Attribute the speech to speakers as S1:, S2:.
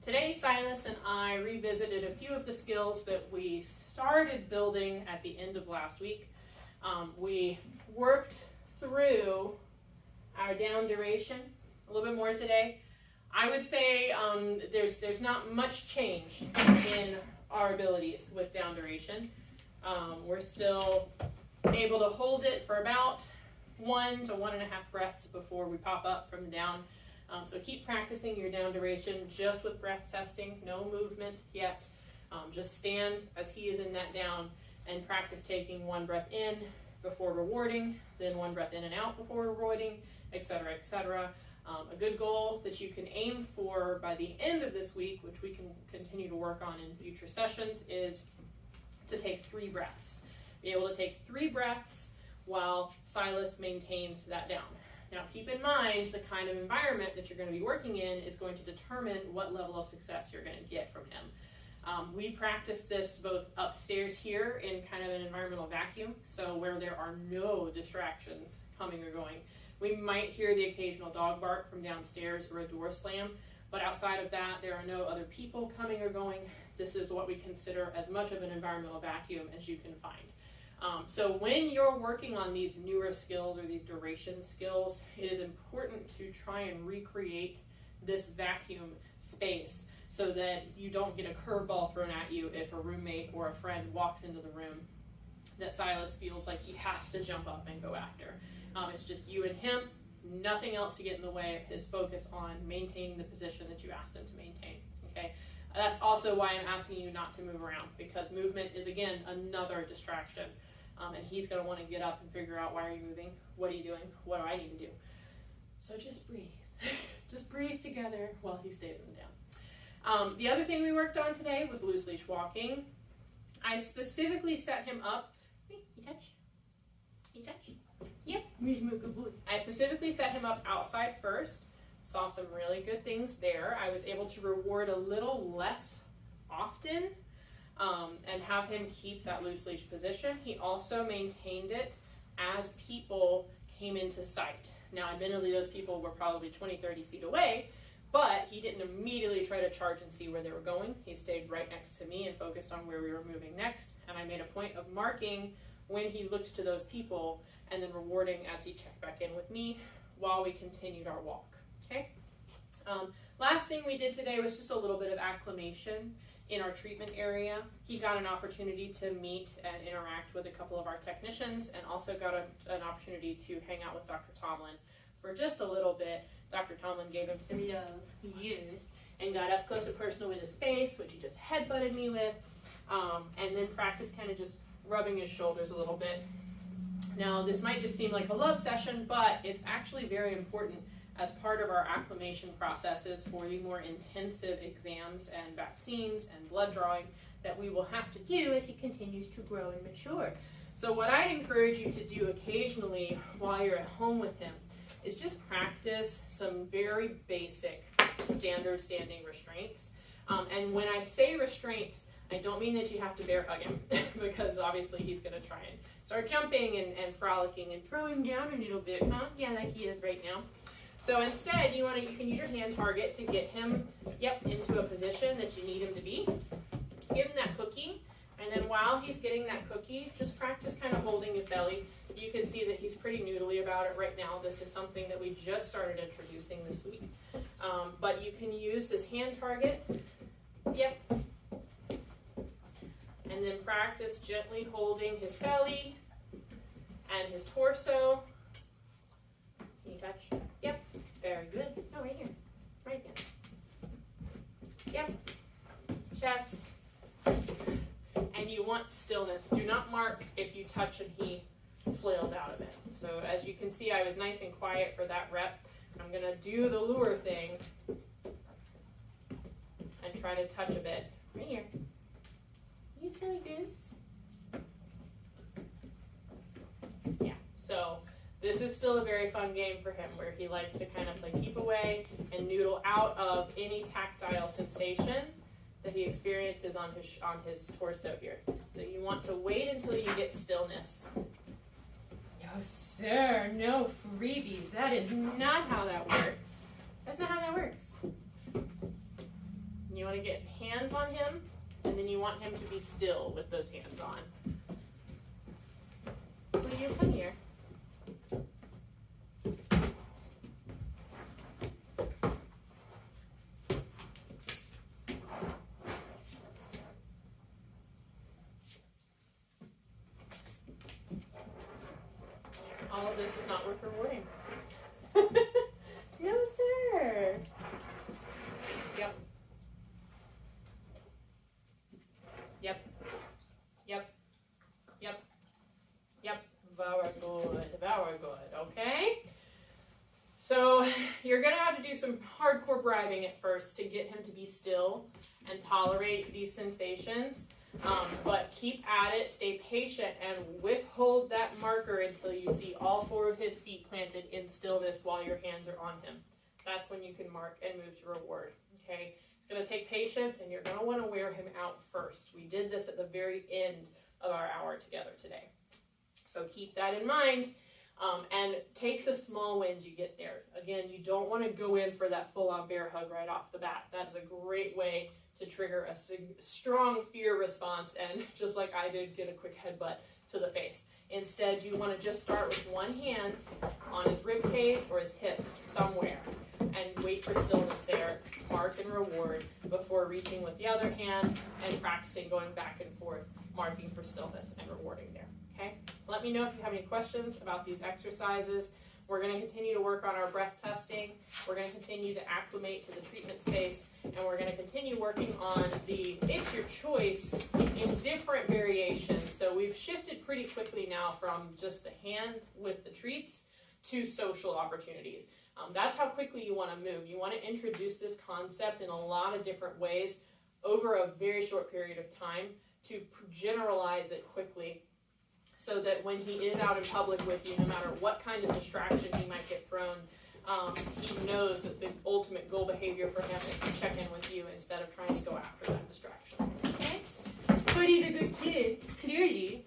S1: Today, Silas and I revisited a few of the skills that we started building at the end of last week. We worked through our down duration a little bit more today. I would say there's not much change in our abilities with down duration. We're still able to hold it for about 1 to 1.5 breaths before we pop up from the down. So keep practicing your down duration just with breath testing, no movement yet. Just stand as he is in that down and practice taking 1 breath in before rewarding, then 1 breath in and out before rewarding, etc., etc. A good goal that you can aim for by the end of this week, which we can continue to work on in future sessions, is to take 3 breaths. Be able to take 3 breaths while Silas maintains that down. Now keep in mind the kind of environment that you're going to be working in is going to determine what level of success you're going to get from him. We practice this both upstairs here in kind of an environmental vacuum, so where there are no distractions coming or going. We might hear the occasional dog bark from downstairs or a door slam, but outside of that, there are no other people coming or going. This is what we consider as much of an environmental vacuum as you can find. So when you're working on these newer skills or these duration skills, it is important to try and recreate this vacuum space so that you don't get a curveball thrown at you if a roommate or a friend walks into the room that Silas feels like he has to jump up and go after. It's just you and him, nothing else to get in the way of his focus on maintaining the position that you asked him to maintain. Okay, that's also why I'm asking you not to move around, because movement is, again, another distraction. And he's going to want to get up and figure out, why are you moving? What are you doing? What do I need to do? So just breathe. Just breathe together while he stays in the down. The other thing we worked on today was loose leash walking. I specifically set him up. You touch? You touch? Yep. I specifically set him up outside first. Saw some really good things there. I was able to reward a little less often and have him keep that loose leash position. He also maintained it as people came into sight. Now, admittedly, those people were probably 20, 30 feet away, but he didn't immediately try to charge and see where they were going. He stayed right next to me and focused on where we were moving next, and I made a point of marking when he looked to those people and then rewarding as he checked back in with me while we continued our walk. Okay. Last thing we did today was just a little bit of acclimation in our treatment area. He got an opportunity to meet and interact with a couple of our technicians, and also got an opportunity to hang out with Dr. Tomlin for just a little bit. Dr. Tomlin gave him some love, and got up close and personal with his face, which he just headbutted me with, and then practiced kind of just rubbing his shoulders a little bit. Now, this might just seem like a love session, but it's actually very important as part of our acclimation processes for the more intensive exams and vaccines and blood drawing that we will have to do as he continues to grow and mature. So what I'd encourage you to do occasionally while you're at home with him is just practice some very basic standard standing restraints. And when I say restraints, I don't mean that you have to bear hug him, because obviously he's going to try and start jumping and frolicking and throwing down a little bit, huh? Yeah, like he is right now. So instead, you can use your hand target to get him, into a position that you need him to be. Give him that cookie, and then while he's getting that cookie, just practice kind of holding his belly. You can see that he's pretty noodly about it right now. This is something that we just started introducing this week. But you can use this hand target, and then practice gently holding his belly and his torso. Can you touch? Yep. Very good. Oh, right here. It's right again. Yep. Chest. And you want stillness. Do not mark if you touch and he flails out of it. So as you can see, I was nice and quiet for that rep. I'm going to do the lure thing and try to touch a bit. Right here. You silly goose. Yeah. So this is still a very fun game for him, where he likes to kind of keep away and noodle out of any tactile sensation that he experiences on his torso here. So you want to wait until you get stillness. No, sir, no freebies. That is not how that works. That's not how that works. You want to get hands on him, and then you want him to be still with those hands on. Will you come here? All of this is not worth rewarding. No, sir. Yep. Yep. Yep. Yep. Yep. Very good. Very good. Okay? So you're going to have to do some hardcore bribing at first to get him to be still and tolerate these sensations. But keep at it, stay patient, and withhold that marker until you see all 4 of his feet planted in stillness while your hands are on him. That's when you can mark and move to reward. Okay? It's going to take patience, and you're going to want to wear him out first. We did this at the very end of our hour together today. So keep that in mind, and take the small wins you get there. Again, you don't want to go in for that full-on bear hug right off the bat. That's a great way to trigger a strong fear response and, just like I did, get a quick headbutt to the face. Instead, you want to just start with one hand on his rib cage or his hips somewhere and wait for stillness there, mark and reward before reaching with the other hand and practicing going back and forth, marking for stillness and rewarding there. Okay? Let me know if you have any questions about these exercises. We're going to continue to work on our breath testing. We're going to continue to acclimate to the treatment space, and we're going to continue working on the It's Your Choice in different variations. So we've shifted pretty quickly now from just the hand with the treats to social opportunities. That's how quickly you want to move. You want to introduce this concept in a lot of different ways over a very short period of time to generalize it quickly, so that when he is out in public with you, no matter what kind of distraction he might get thrown, he knows that the ultimate goal behavior for him is to check in with you instead of trying to go after that distraction. Okay? But he's a good kid, clearly.